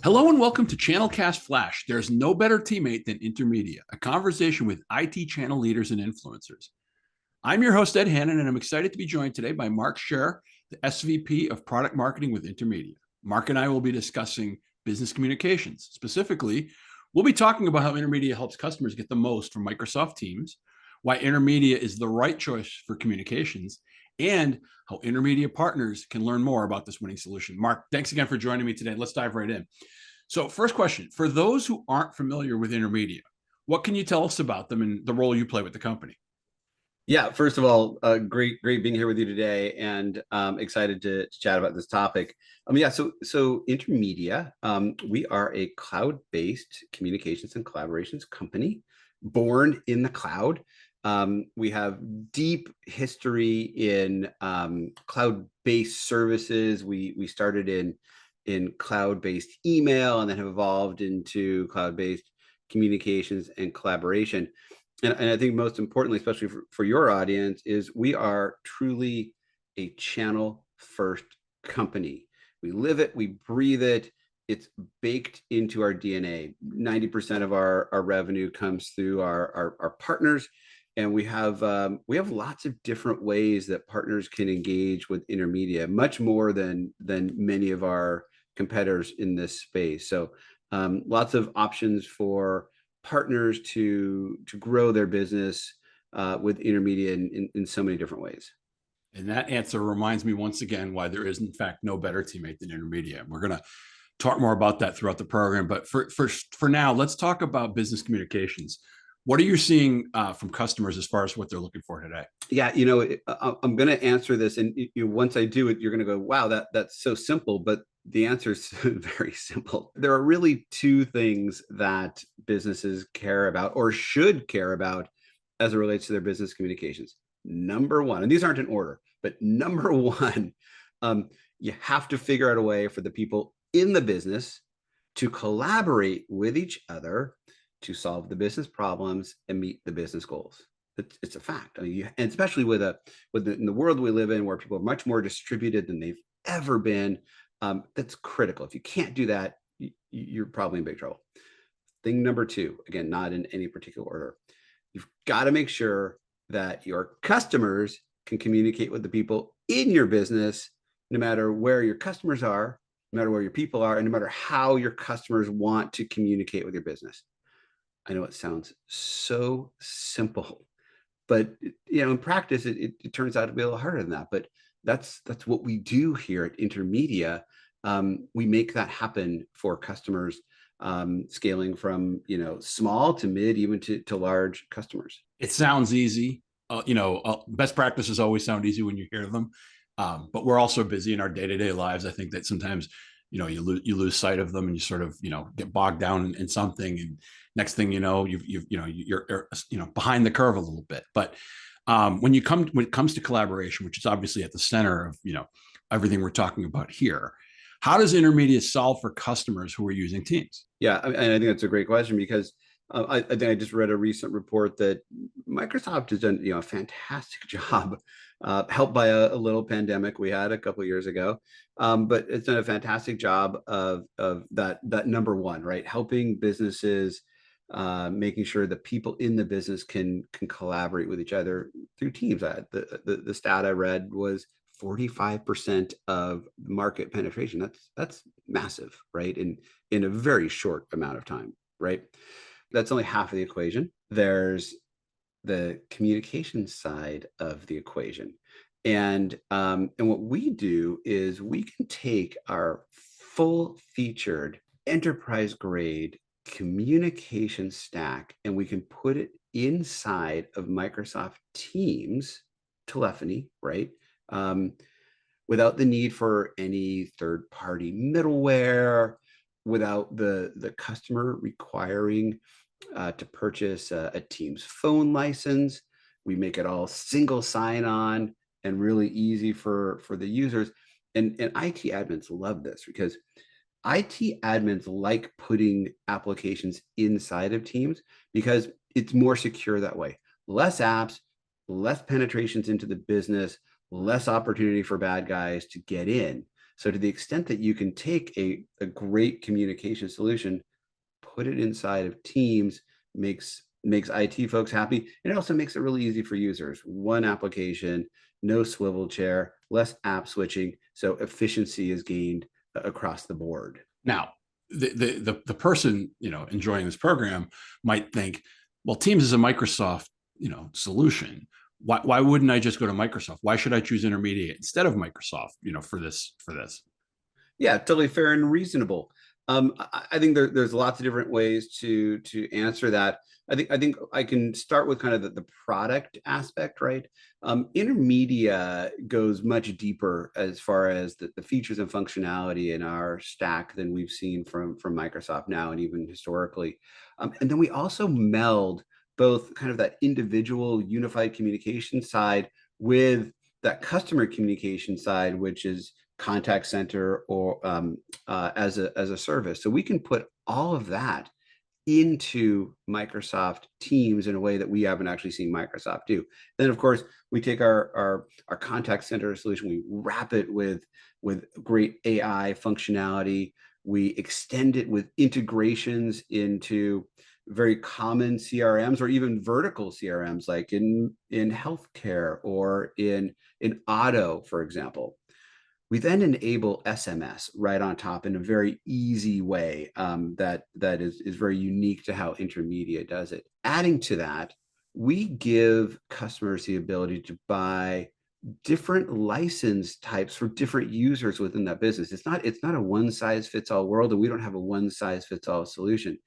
Hello and welcome to ChannelCast Flash. There's no better teammate than Intermedia, a conversation with IT channel leaders and influencers. I'm your host, Ed Hannan, and I'm excited to be joined today by Mark Sher, the SVP of Product Marketing with Intermedia. Mark and I will be discussing business communications. Specifically, we'll be talking about how Intermedia helps customers get the most from Microsoft Teams, why Intermedia is the right choice for communications, and how Intermedia partners can learn more about this winning solution. Mark, thanks again for joining me today. Let's dive right in. So first question, for those who aren't familiar with Intermedia, what can you tell us about them and the role you play with the company? Yeah, first of all, great being here with you today, and excited to chat about this topic. So Intermedia, we are a cloud-based communications and collaborations company born in the cloud. We have deep history in cloud-based services. We started in cloud-based email and then have evolved into cloud-based communications and collaboration. And I think most importantly, especially for your audience, is we are truly a channel first company. We live it, we breathe it. It's baked into our DNA. 90% of our revenue comes through our partners. And we have lots of different ways that partners can engage with Intermedia, much more than many of our competitors in this space. So lots of options for partners to grow their business with Intermedia in so many different ways. And that answer reminds me once again why there is in fact no better teammate than Intermedia. We're going to talk more about that throughout the program, but for now, let's talk about business communications. What are you seeing from customers as far as what they're looking for today? Yeah, I'm going to answer this, and once I do it, you're going to go, "Wow, that's so simple." But the answer is very simple. There are really two things that businesses care about or should care about as it relates to their business communications. Number one, and these aren't in order, but number one, you have to figure out a way for the people in the business to collaborate with each other to solve the business problems and meet the business goals. It's a fact. I mean, and especially in the world we live in, where people are much more distributed than they've ever been. That's critical. If you can't do that, you're probably in big trouble. Thing number two, again, not in any particular order, you've got to make sure that your customers can communicate with the people in your business, no matter where your customers are, no matter where your people are, and no matter how your customers want to communicate with your business. I know it sounds so simple, but in practice, it turns out to be a little harder than that. But that's what we do here at Intermedia. We make that happen for customers, scaling from small to mid, even to large customers. It sounds easy. Best practices always sound easy when you hear them, but we're also busy in our day-to-day lives. I think that sometimes you lose sight of them, and you sort of get bogged down in something, and next thing you know, you're behind the curve a little bit. But when it comes to collaboration, which is obviously at the center of everything we're talking about here, how does Intermedia solve for customers who are using Teams? Yeah, and I think that's a great question, because I think I just read a recent report that Microsoft has done a fantastic job, helped by a little pandemic we had a couple of years ago, but it's done a fantastic job of that number one, right? Helping businesses, making sure that people in the business can collaborate with each other through Teams. The stat I read was 45% of market penetration. That's massive, right? In a very short amount of time, right? That's only half of the equation. There's the communication side of the equation. And what we do is we can take our full featured enterprise grade communication stack, and we can put it inside of Microsoft Teams telephony, right? Without the need for any third-party middleware, without the customer requiring to purchase a Teams phone license. We make it all single sign-on and really easy for the users. And IT admins love this, because IT admins like putting applications inside of Teams because it's more secure that way. Less apps, less penetrations into the business, less opportunity for bad guys to get in. So to the extent that you can take a great communication solution, put it inside of Teams, makes IT folks happy. And it also makes it really easy for users. One application, no swivel chair, less app switching. So efficiency is gained across the board. Now, the person, enjoying this program might think, well, Teams is a Microsoft, solution. Why wouldn't I just go to Microsoft? Why should I choose Intermedia instead of Microsoft, for this? Yeah, totally fair and reasonable. I think there's lots of different ways to answer that. I think I can start with kind of the product aspect, right? Intermedia goes much deeper as far as the features and functionality in our stack than we've seen from Microsoft now and even historically. And then we also meld both kind of that individual unified communication side with that customer communication side, which is contact center or as a service. So we can put all of that into Microsoft Teams in a way that we haven't actually seen Microsoft do. Then, of course, we take our contact center solution, we wrap it with great AI functionality. We extend it with integrations into very common CRMs or even vertical CRMs, like in healthcare or in auto, for example. We then enable SMS right on top in a very easy way that is very unique to how Intermedia does it. Adding to that, we give customers the ability to buy different license types for different users within that business. It's not a one size fits all world, and we don't have a one size fits all solution.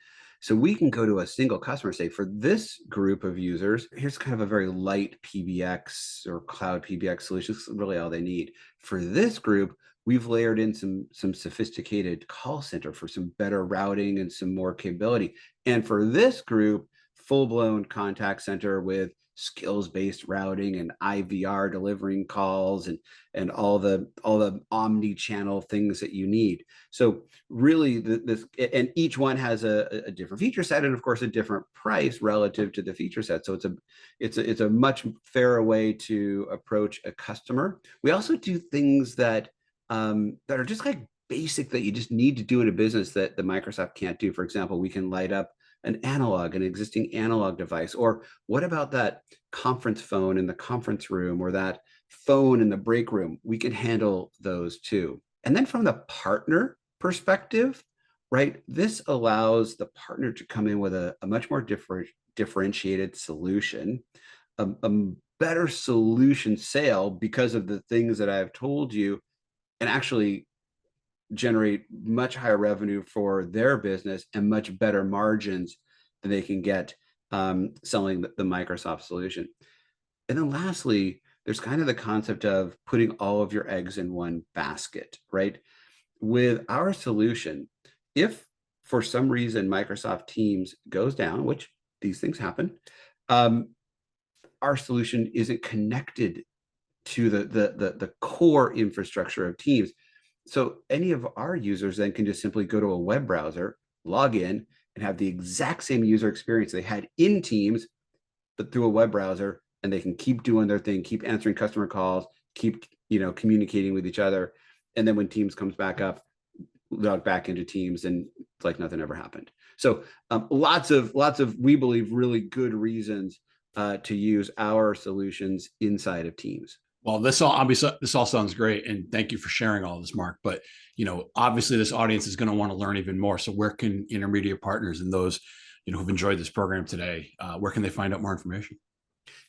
So we can go to a single customer and say, for this group of users, here's kind of a very light PBX or cloud PBX solution. It's really all they need. For this group, we've layered in some sophisticated call center for some better routing and some more capability. And for this group, full-blown contact center with skills-based routing and IVR delivering calls and all the omni-channel things that you need. So really, this and each one has a different feature set and of course a different price relative to the feature set. So it's a much fairer way to approach a customer. We also do things that are just like basic that you just need to do in a business that the Microsoft can't do. For example, we can light up an existing analog device. Or what about that conference phone in the conference room or that phone in the break room? We can handle those too. And then from the partner perspective, right, this allows the partner to come in with a much more differentiated solution, a better solution sale because of the things that I've told you, and actually generate much higher revenue for their business and much better margins than they can get selling the Microsoft solution. And then lastly, there's kind of the concept of putting all of your eggs in one basket, right? With our solution, if for some reason Microsoft Teams goes down, which these things happen, our solution isn't connected to the core infrastructure of Teams. So any of our users then can just simply go to a web browser, log in, and have the exact same user experience they had in Teams, but through a web browser, and they can keep doing their thing, keep answering customer calls, keep communicating with each other. And then when Teams comes back up, log back into Teams, and it's like nothing ever happened. So lots of we believe really good reasons to use our solutions inside of Teams. Well, this all sounds great, and thank you for sharing all this, Mark. But obviously, this audience is going to want to learn even more. So, where can Intermedia partners and those who've enjoyed this program today, where can they find out more information?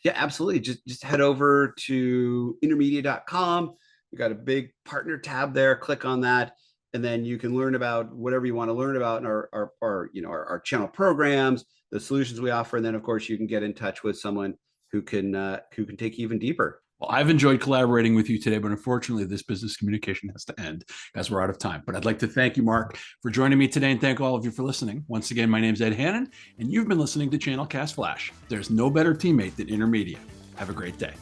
Yeah, absolutely. Just head over to intermedia.com. We've got a big partner tab there. Click on that, and then you can learn about whatever you want to learn about in our channel programs, the solutions we offer, and then of course you can get in touch with someone who can take you even deeper. Well, I've enjoyed collaborating with you today, but unfortunately, this business communication has to end as we're out of time. But I'd like to thank you, Mark, for joining me today, and thank all of you for listening. Once again, my name's Ed Hannan, and you've been listening to ChannelCast Flash. There's no better teammate than Intermedia. Have a great day.